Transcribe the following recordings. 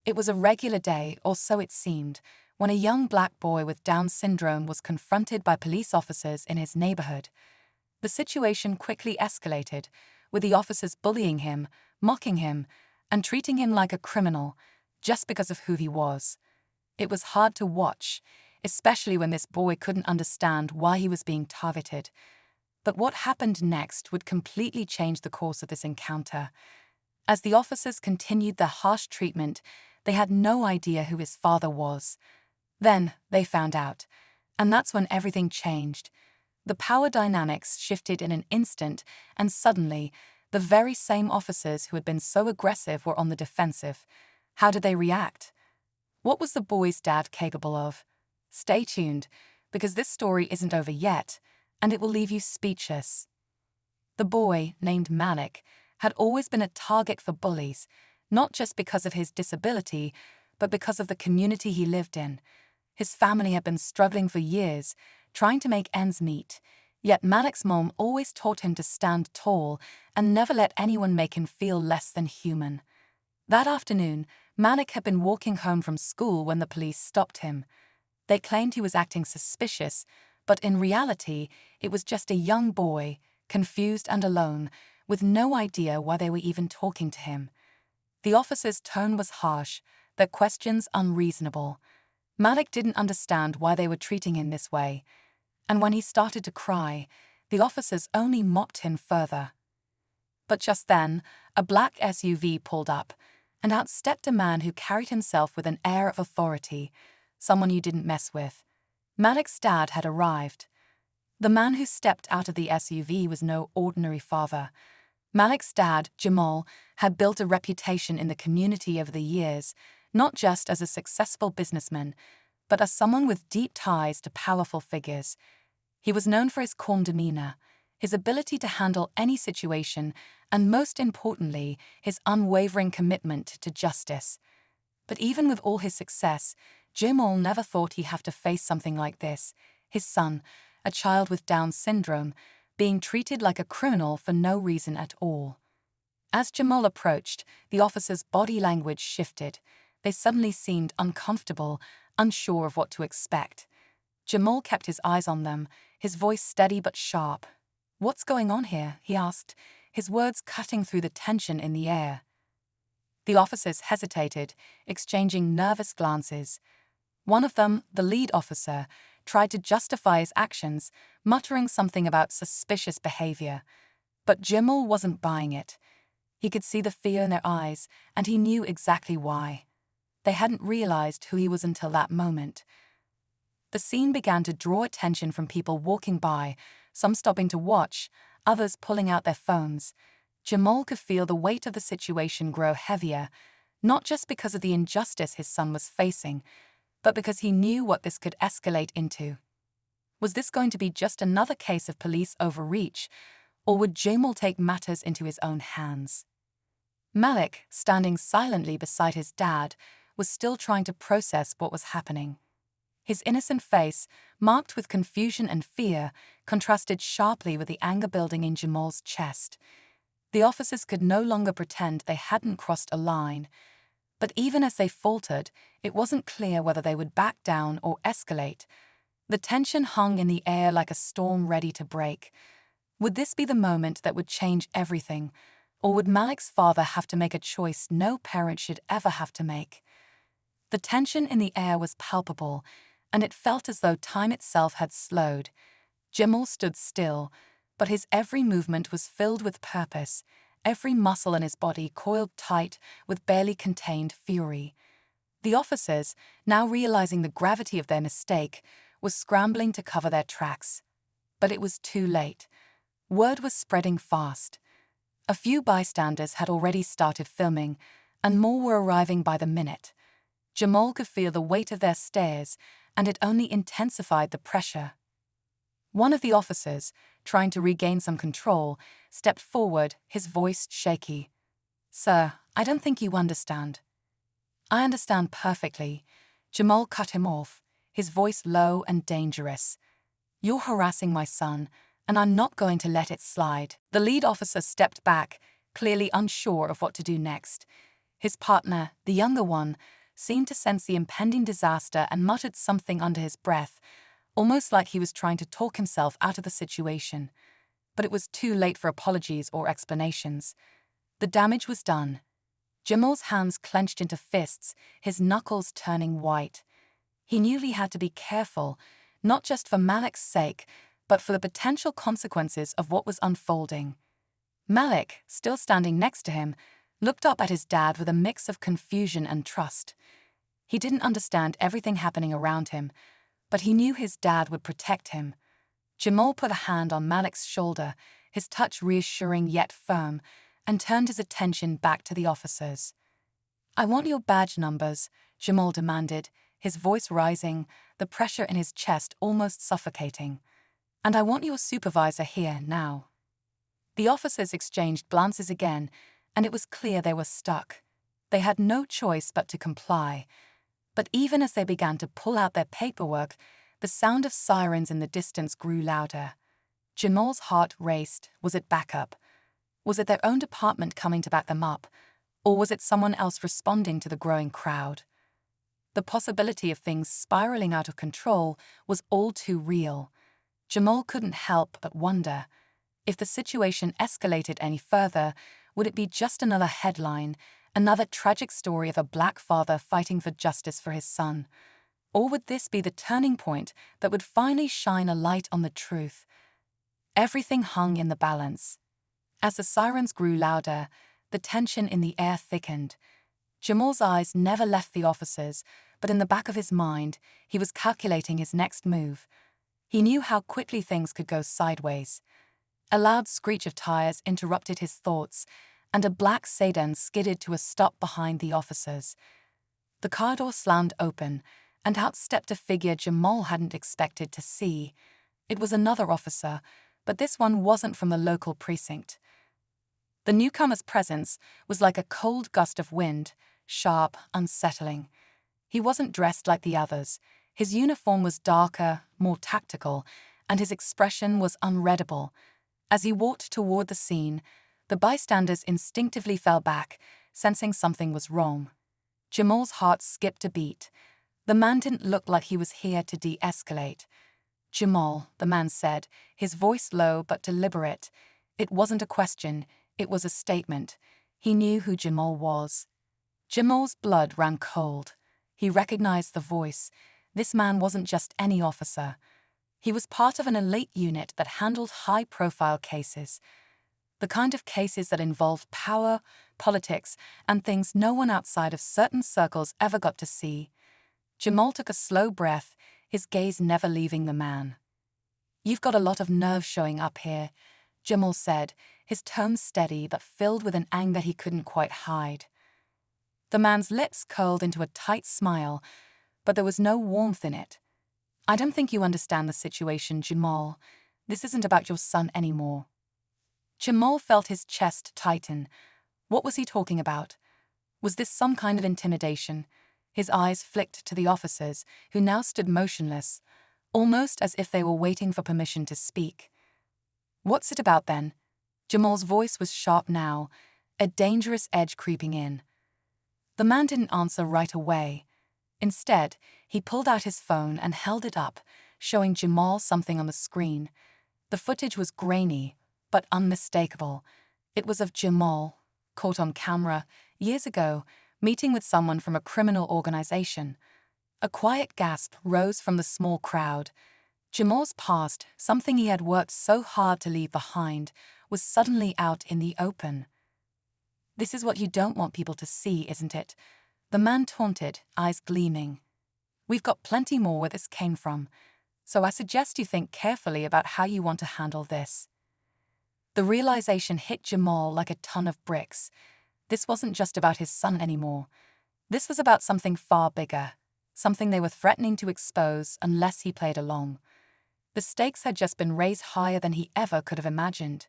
It was a regular day, or so it seemed, when a young black boy with Down syndrome was confronted by police officers in his neighborhood. The situation quickly escalated, with the officers bullying him, mocking him, and treating him like a criminal, just because of who he was. It was hard to watch, especially when this boy couldn't understand why he was being targeted. But what happened next would completely change the course of this encounter. As the officers continued their harsh treatment, they had no idea who his father was. Then they found out, and that's when everything changed. The power dynamics shifted in an instant, and suddenly, the very same officers who had been so aggressive were on the defensive. How did they react? What was the boy's dad capable of? Stay tuned, because this story isn't over yet, and it will leave you speechless. The boy, named Malik, had always been a target for bullies, not just because of his disability, but because of the community he lived in. His family had been struggling for years, trying to make ends meet, yet Malik's mom always taught him to stand tall and never let anyone make him feel less than human. That afternoon, Malik had been walking home from school when the police stopped him. They claimed he was acting suspicious, but in reality, it was just a young boy, confused and alone, with no idea why they were even talking to him. The officer's tone was harsh, their questions unreasonable. Malik didn't understand why they were treating him this way, and when he started to cry, the officers only mocked him further. But just then, a black SUV pulled up, and out stepped a man who carried himself with an air of authority, someone you didn't mess with. Malik's dad had arrived. The man who stepped out of the SUV was no ordinary father. Malik's dad, Jamal, had built a reputation in the community over the years, not just as a successful businessman, but as someone with deep ties to powerful figures. He was known for his calm demeanor, his ability to handle any situation, and most importantly, his unwavering commitment to justice. But even with all his success, Jamal never thought he'd have to face something like this: his son, a child with Down syndrome, being treated like a criminal for no reason at all. As Jamal approached, the officer's body language shifted. They suddenly seemed uncomfortable, unsure of what to expect. Jamal kept his eyes on them, his voice steady but sharp. "What's going on here?" he asked, his words cutting through the tension in the air. The officers hesitated, exchanging nervous glances. One of them, the lead officer, tried to justify his actions, muttering something about suspicious behavior. But Jamal wasn't buying it. He could see the fear in their eyes, and he knew exactly why. They hadn't realized who he was until that moment. The scene began to draw attention from people walking by, some stopping to watch, others pulling out their phones. Jamal could feel the weight of the situation grow heavier, not just because of the injustice his son was facing, but because he knew what this could escalate into. Was this going to be just another case of police overreach, or would Jamal take matters into his own hands? Malik, standing silently beside his dad, was still trying to process what was happening. His innocent face, marked with confusion and fear, contrasted sharply with the anger building in Jamal's chest. The officers could no longer pretend they hadn't crossed a line. But even as they faltered, it wasn't clear whether they would back down or escalate. The tension hung in the air like a storm ready to break. Would this be the moment that would change everything, or would Malik's father have to make a choice no parent should ever have to make? The tension in the air was palpable, and it felt as though time itself had slowed. Jamal stood still, but his every movement was filled with purpose, every muscle in his body coiled tight with barely contained fury. The officers, now realizing the gravity of their mistake, were scrambling to cover their tracks. But it was too late. Word was spreading fast. A few bystanders had already started filming, and more were arriving by the minute. Jamal could feel the weight of their stares, and it only intensified the pressure. One of the officers, trying to regain some control, stepped forward, his voice shaky. "Sir, I don't think you understand." "I understand perfectly." Jamal cut him off, his voice low and dangerous. "You're harassing my son, and I'm not going to let it slide." The lead officer stepped back, clearly unsure of what to do next. His partner, the younger one, seemed to sense the impending disaster and muttered something under his breath, almost like he was trying to talk himself out of the situation. But it was too late for apologies or explanations. The damage was done. Jamal's hands clenched into fists, his knuckles turning white. He knew he had to be careful, not just for Malik's sake, but for the potential consequences of what was unfolding. Malik, still standing next to him, looked up at his dad with a mix of confusion and trust. He didn't understand everything happening around him, but he knew his dad would protect him. Jamal put a hand on Malik's shoulder, his touch reassuring yet firm, and turned his attention back to the officers. "I want your badge numbers," Jamal demanded, his voice rising, the pressure in his chest almost suffocating. "And I want your supervisor here now." The officers exchanged glances again, and it was clear they were stuck. They had no choice but to comply. But even as they began to pull out their paperwork, the sound of sirens in the distance grew louder. Jamal's heart raced. Was it backup? Was it their own department coming to back them up? Or was it someone else responding to the growing crowd? The possibility of things spiraling out of control was all too real. Jamal couldn't help but wonder, if the situation escalated any further, would it be just another headline, another tragic story of a black father fighting for justice for his son? Or would this be the turning point that would finally shine a light on the truth? Everything hung in the balance. As the sirens grew louder, the tension in the air thickened. Jamal's eyes never left the officers, but in the back of his mind, he was calculating his next move. He knew how quickly things could go sideways. A loud screech of tires interrupted his thoughts, and a black sedan skidded to a stop behind the officers. The car door slammed open, and out stepped a figure Jamal hadn't expected to see. It was another officer, but this one wasn't from the local precinct. The newcomer's presence was like a cold gust of wind, sharp, unsettling. He wasn't dressed like the others. His uniform was darker, more tactical, and his expression was unreadable. As he walked toward the scene, the bystanders instinctively fell back, sensing something was wrong. Jamal's heart skipped a beat. The man didn't look like he was here to de-escalate. "Jamal," the man said, his voice low but deliberate. It wasn't a question, it was a statement. He knew who Jamal was. Jamal's blood ran cold. He recognized the voice. This man wasn't just any officer. He was part of an elite unit that handled high-profile cases. The kind of cases that involved power, politics, and things no one outside of certain circles ever got to see. Jamal took a slow breath, his gaze never leaving the man. "You've got a lot of nerve showing up here," Jamal said, his tone steady but filled with an anger he couldn't quite hide. The man's lips curled into a tight smile, but there was no warmth in it. "I don't think you understand the situation, Jamal. This isn't about your son anymore." Jamal felt his chest tighten. What was he talking about? Was this some kind of intimidation? His eyes flicked to the officers, who now stood motionless, almost as if they were waiting for permission to speak. "What's it about then?" Jamal's voice was sharp now, a dangerous edge creeping in. The man didn't answer right away. Instead, he pulled out his phone and held it up, showing Jamal something on the screen. The footage was grainy, but unmistakable. It was of Jamal, caught on camera, years ago, meeting with someone from a criminal organization. A quiet gasp rose from the small crowd. Jamal's past, something he had worked so hard to leave behind, was suddenly out in the open. "This is what you don't want people to see, isn't it?" The man taunted, eyes gleaming. "We've got plenty more where this came from, so I suggest you think carefully about how you want to handle this." The realization hit Jamal like a ton of bricks. This wasn't just about his son anymore. This was about something far bigger, something they were threatening to expose unless he played along. The stakes had just been raised higher than he ever could have imagined.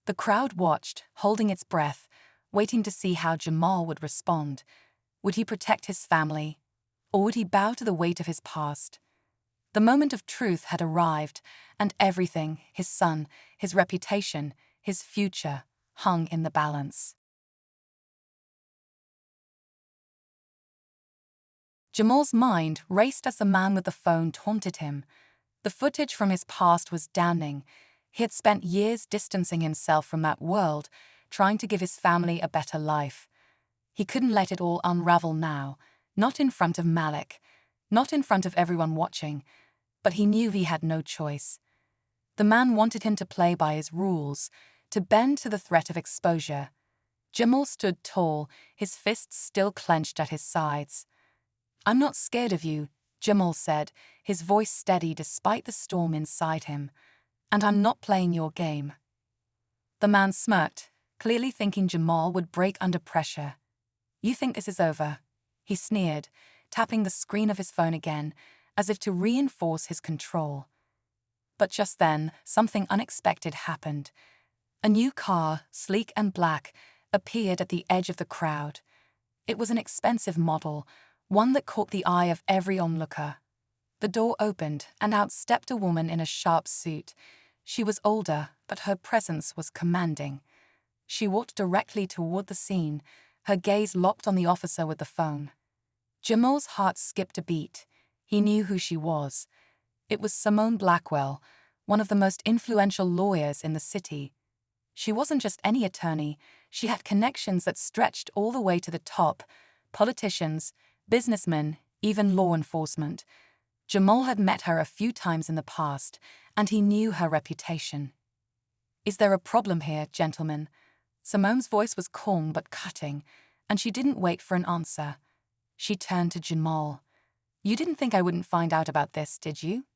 The crowd watched, holding its breath, waiting to see how Jamal would respond. Would he protect his family, or would he bow to the weight of his past? The moment of truth had arrived, and everything, his son, his reputation, his future, hung in the balance. Jamal's mind raced as the man with the phone taunted him. The footage from his past was damning. He had spent years distancing himself from that world, trying to give his family a better life. He couldn't let it all unravel now, not in front of Malik, not in front of everyone watching, but he knew he had no choice. The man wanted him to play by his rules, to bend to the threat of exposure. Jamal stood tall, his fists still clenched at his sides. "I'm not scared of you," Jamal said, his voice steady despite the storm inside him. "And I'm not playing your game." The man smirked, clearly thinking Jamal would break under pressure. "You think this is over?" he sneered, tapping the screen of his phone again, as if to reinforce his control. But just then, something unexpected happened. A new car, sleek and black, appeared at the edge of the crowd. It was an expensive model, one that caught the eye of every onlooker. The door opened, and out stepped a woman in a sharp suit. She was older, but her presence was commanding. She walked directly toward the scene, her gaze locked on the officer with the phone. Jamal's heart skipped a beat. He knew who she was. It was Simone Blackwell, one of the most influential lawyers in the city. She wasn't just any attorney, she had connections that stretched all the way to the top: politicians, businessmen, even law enforcement. Jamal had met her a few times in the past, and he knew her reputation. "Is there a problem here, gentlemen?" Simone's voice was calm but cutting, and she didn't wait for an answer. She turned to Jamal. "You didn't think I wouldn't find out about this, did you?"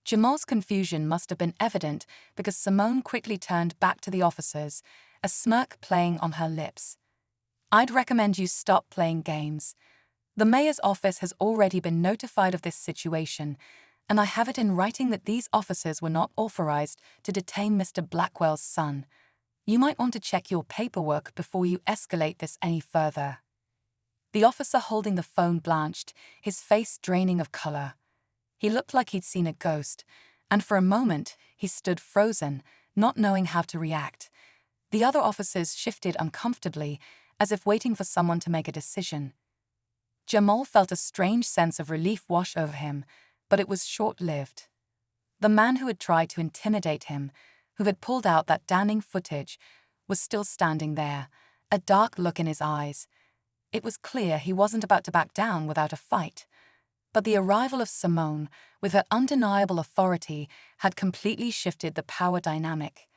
Jamal's confusion must have been evident because Simone quickly turned back to the officers, a smirk playing on her lips. "I'd recommend you stop playing games. The mayor's office has already been notified of this situation, and I have it in writing that these officers were not authorized to detain Mr. Blackwell's son. You might want to check your paperwork before you escalate this any further." The officer holding the phone blanched, his face draining of color. He looked like he'd seen a ghost, and for a moment he stood frozen, not knowing how to react. The other officers shifted uncomfortably, as if waiting for someone to make a decision. Jamal felt a strange sense of relief wash over him, but it was short-lived. The man who had tried to intimidate him, who had pulled out that damning footage, was still standing there, a dark look in his eyes. It was clear he wasn't about to back down without a fight. But the arrival of Simone, with her undeniable authority, had completely shifted the power dynamic.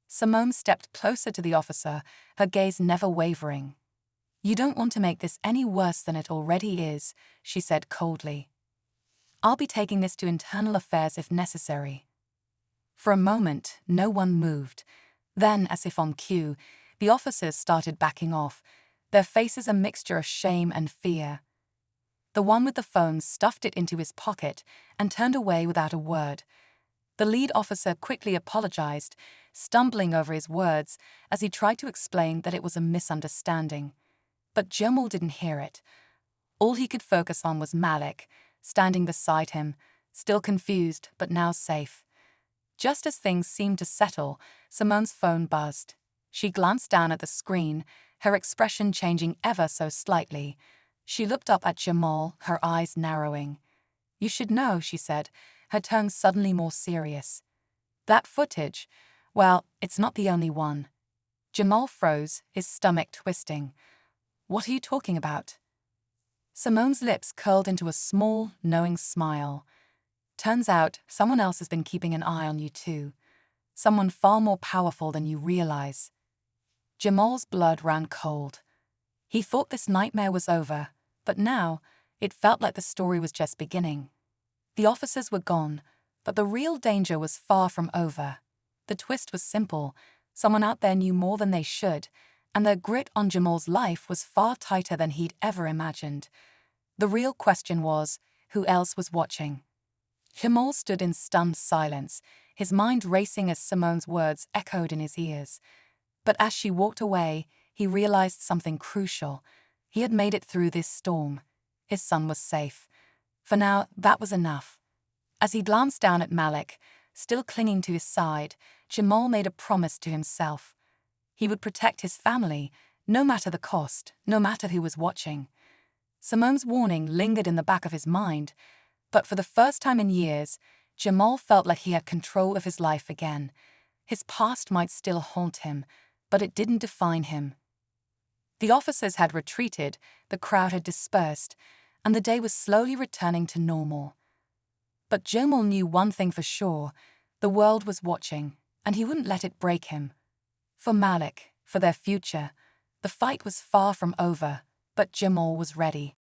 Simone stepped closer to the officer, her gaze never wavering. "You don't want to make this any worse than it already is," she said coldly. "I'll be taking this to internal affairs if necessary." For a moment, no one moved. Then, as if on cue, the officers started backing off, their faces a mixture of shame and fear. The one with the phone stuffed it into his pocket and turned away without a word. The lead officer quickly apologized, stumbling over his words as he tried to explain that it was a misunderstanding. But Jamal didn't hear it. All he could focus on was Malik, standing beside him, still confused but now safe. Just as things seemed to settle, Simone's phone buzzed. She glanced down at the screen, her expression changing ever so slightly. She looked up at Jamal, her eyes narrowing. "You should know," she said, her tone suddenly more serious. "That footage, well, it's not the only one." Jamal froze, his stomach twisting. "What are you talking about?" Simone's lips curled into a small, knowing smile. "Turns out someone else has been keeping an eye on you too. Someone far more powerful than you realize." Jamal's blood ran cold. He thought this nightmare was over, but now it felt like the story was just beginning. The officers were gone, but the real danger was far from over. The twist was simple: someone out there knew more than they should, and their grip on Jamal's life was far tighter than he'd ever imagined. The real question was, who else was watching? Jamal stood in stunned silence, his mind racing as Simone's words echoed in his ears. But as she walked away, he realized something crucial. He had made it through this storm. His son was safe. For now, that was enough. As he glanced down at Malik, still clinging to his side, Jamal made a promise to himself. He would protect his family, no matter the cost, no matter who was watching. Simone's warning lingered in the back of his mind, but for the first time in years, Jamal felt like he had control of his life again. His past might still haunt him, but it didn't define him. The officers had retreated, the crowd had dispersed, and the day was slowly returning to normal. But Jamal knew one thing for sure: the world was watching, and he wouldn't let it break him. For Malik, for their future, the fight was far from over, but Jamal was ready.